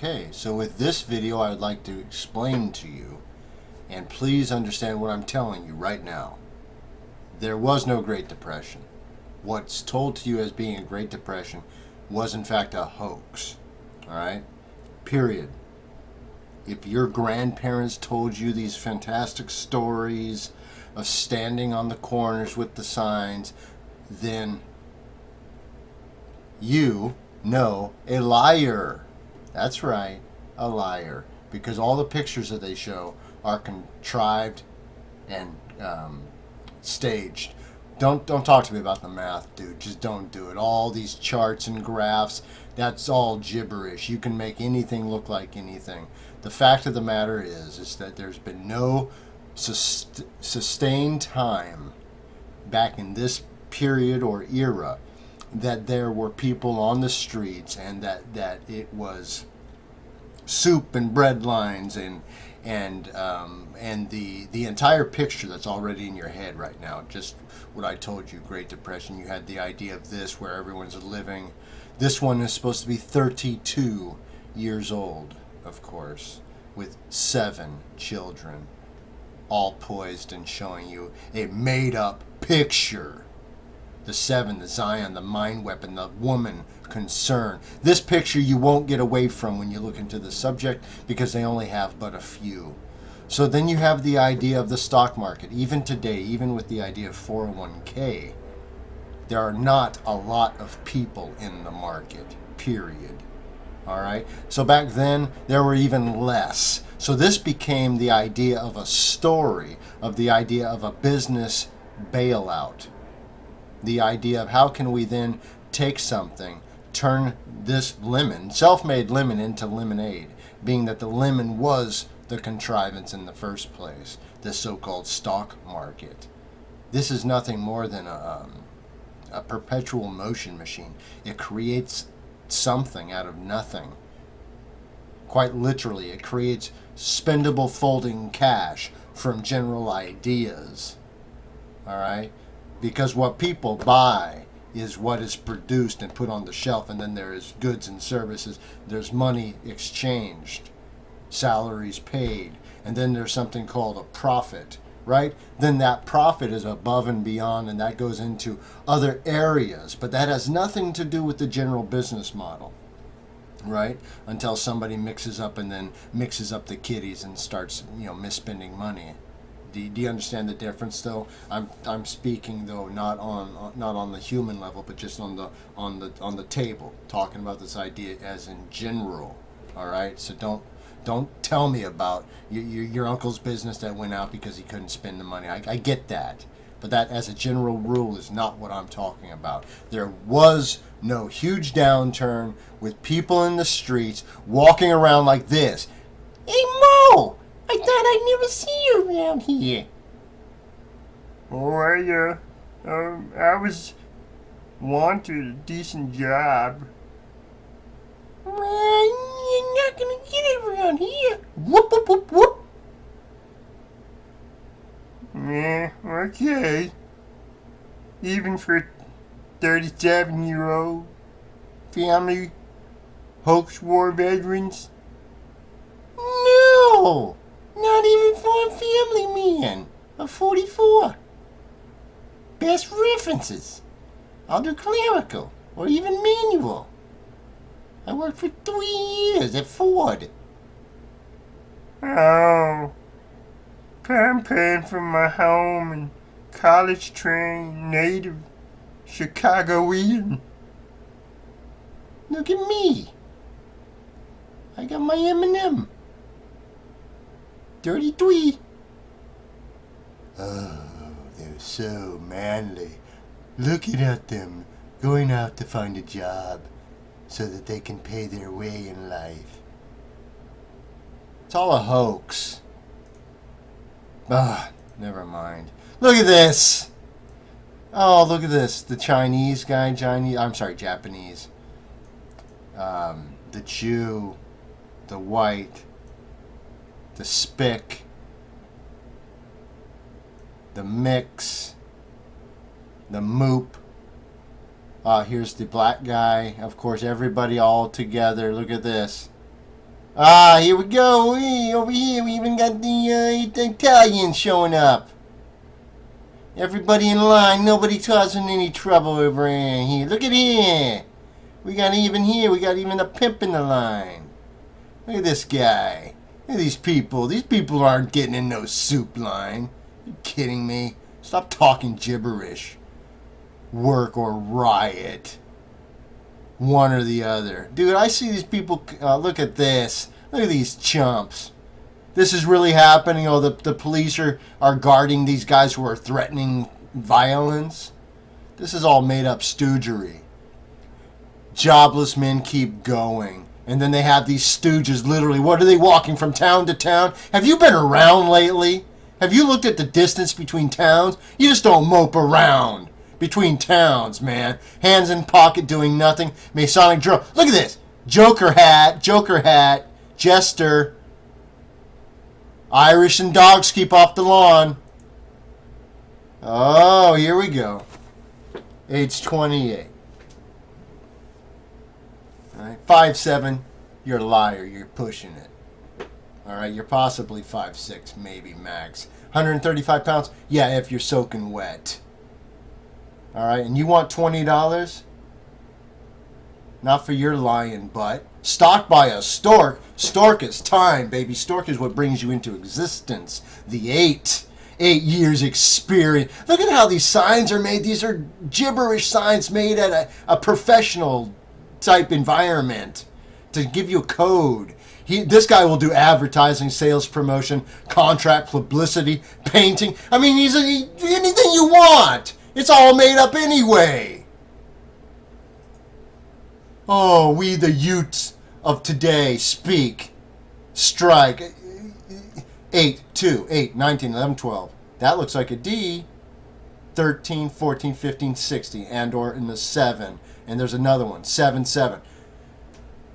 Okay, so with this video I would like to explain to you, and please understand what I'm telling you right now. There was no Great Depression. What's told to you as being a Great Depression was in fact a hoax. Alright? Period. If your grandparents told you these fantastic stories of standing on the corners with the signs, then you know a liar. That's right, a liar. Because all the pictures that they show are contrived and staged. Don't talk to me about the math, dude. Just don't do it. All these charts and graphs, that's all gibberish. You can make anything look like anything. The fact of the matter is that there's been no sustained time back in this period or era that there were people on the streets and that it was soup and bread lines and the entire picture that's already in your head right now. Just what I told you, Great Depression. You had the idea of this where everyone's living. This one is supposed to be 32 years old, of course, with 7 children, all poised and showing you a made-up picture. The 7, the Zion, the mind weapon, the woman concern. This picture you won't get away from when you look into the subject because they only have but a few. So then you have the idea of the stock market. Even today, even with the idea of 401k, there are not a lot of people in the market, period. All right? So back then, there were even less. So this became the idea of a story, of the idea of a business bailout. The idea of how can we then take something, turn this lemon, self-made lemon, into lemonade, being that the lemon was the contrivance in the first place, the so-called stock market. This is nothing more than a perpetual motion machine. It creates something out of nothing. Quite literally, it creates spendable folding cash from general ideas. All right? Because what people buy is what is produced and put on the shelf, and then there is goods and services. There's money exchanged, salaries paid, and then there's something called a profit, right? Then that profit is above and beyond, and that goes into other areas, but that has nothing to do with the general business model, right? Until somebody mixes up and then mixes up the kiddies and starts, misspending money. Do you understand the difference, though? I'm speaking, though, not on the human level, but just on the table, talking about this idea as in general. All right. So don't tell me about your uncle's business that went out because he couldn't spend the money. I get that, but that, as a general rule, is not what I'm talking about. There was no huge downturn with people in the streets walking around like this. Hey, Mo! I thought I'd never see you around here. Oh, I was wanted a decent job. You're not gonna get it around here. Whoop, whoop, whoop, whoop. Yeah, okay. Even for 37-year-old family hoax war veterans? No! Not even for a family man of 44. Best references. I'll do clerical or even manual. I worked for 3 years at Ford. Oh, I'm paying for my home and college-trained native Chicagoan. Look at me. I got my M&M. 33. Oh, they're so manly. Looking at them, going out to find a job so that they can pay their way in life. It's all a hoax. Never mind. Look at this. Oh, look at this. The Japanese. The Jew, the white, the spick, the mix, the moop. Here's the black guy. Of course, everybody all together. Look at this. Ah, here we go. Over here, we even got the Italians showing up. Everybody in line. Nobody causing any trouble over here. Look at here. We got even here. We got even a pimp in the line. Look at this guy. Look at these people. These people aren't getting in no soup line. You kidding me? Stop talking gibberish. Work or riot. One or the other. Dude, I see these people. Look at this. Look at these chumps. This is really happening. Oh, the police are guarding these guys who are threatening violence. This is all made up stoogery. Jobless men keep going. And then they have these stooges, literally, what are they walking from town to town? Have you been around lately? Have you looked at the distance between towns? You just don't mope around between towns, man. Hands in pocket doing nothing. Masonic drill. Look at this. Joker hat, jester. Irish and dogs keep off the lawn. Oh, here we go. Age 28. All right, 5'7", you're a liar. You're pushing it. All right, you're possibly 5'6", maybe max. 135 pounds? Yeah, if you're soaking wet. All right, and you want $20? Not for your lying butt. Stalked by a stork. Stork is time, baby. Stork is what brings you into existence. The 8 years experience. Look at how these signs are made. These are gibberish signs made at a professional type environment to give you a code. This guy will do advertising, sales promotion, contract, publicity, painting. I mean, anything you want. It's all made up anyway. Oh, we the youths of today speak. Strike. 8, 2, 8, 19, 11, 12. That looks like a D. 13, 14, 15, 16, and or in the 7. And there's another one, 7, 7.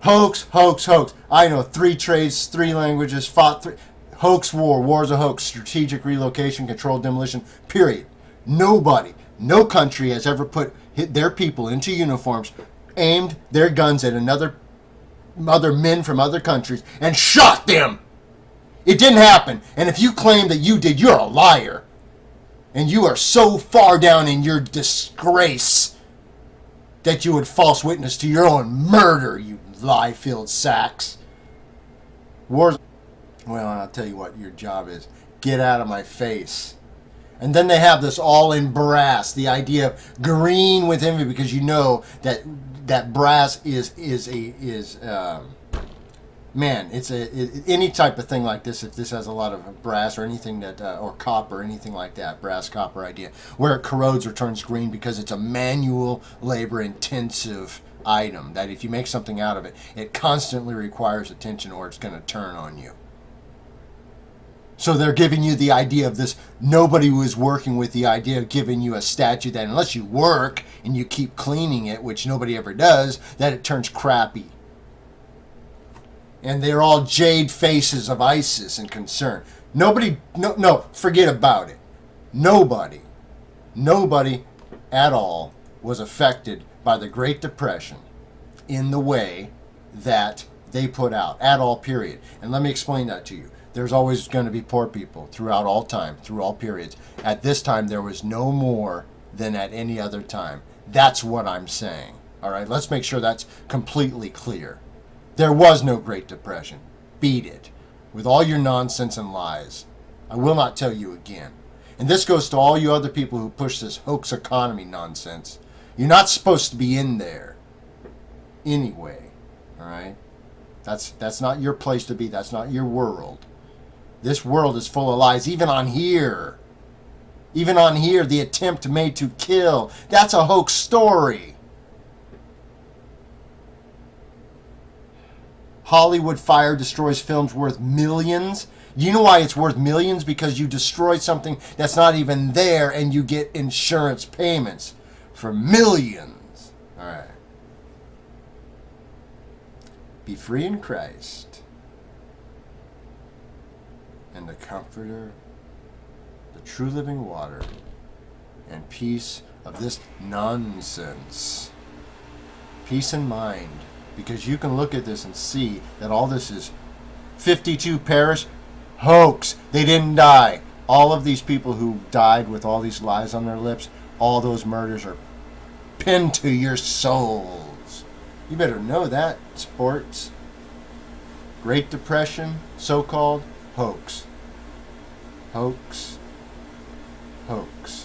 Hoax, hoax, hoax. I know 3 trades, 3 languages, fought 3. Hoax war, war's a hoax, strategic relocation, controlled demolition, period. Nobody, no country has ever hit their people into uniforms, aimed their guns at other men from other countries, and shot them. It didn't happen. And if you claim that you did, you're a liar. And you are so far down in your disgrace that you would false witness to your own murder, you lie-filled sacks. Wars. Well, I'll tell you what your job is. Get out of my face. And then they have this all in brass, the idea of green with envy, because you know that brass is man, it's any type of thing like this. If this has a lot of brass or anything that or copper, anything like that, brass copper idea, where it corrodes or turns green because it's a manual labor intensive item. That if you make something out of it, it constantly requires attention or it's going to turn on you. So they're giving you the idea of this. Nobody was working with the idea of giving you a statue that unless you work and you keep cleaning it, which nobody ever does, that it turns crappy. And they're all jade faces of ISIS and concern. Nobody, no, forget about it. Nobody at all was affected by the Great Depression in the way that they put out, at all, period. And let me explain that to you. There's always going to be poor people throughout all time, through all periods. At this time, there was no more than at any other time. That's what I'm saying. All right, let's make sure that's completely clear. There was no Great Depression. Beat it. With all your nonsense and lies. I will not tell you again. And this goes to all you other people who push this hoax economy nonsense. You're not supposed to be in there. Anyway. All right? That's not your place to be. That's not your world. This world is full of lies. Even on here. Even on here, the attempt made to kill. That's a hoax story. Hollywood fire destroys films worth millions. You know why it's worth millions? Because you destroy something that's not even there and you get insurance payments for millions. All right. Be free in Christ. And the Comforter, the true living water, and peace of this nonsense. Peace in mind. Because you can look at this and see that all this is 52 perish. Hoax. They didn't die. All of these people who died with all these lies on their lips, all those murders are pinned to your souls. You better know that, sports. Great Depression, so-called, hoax. Hoax. Hoax.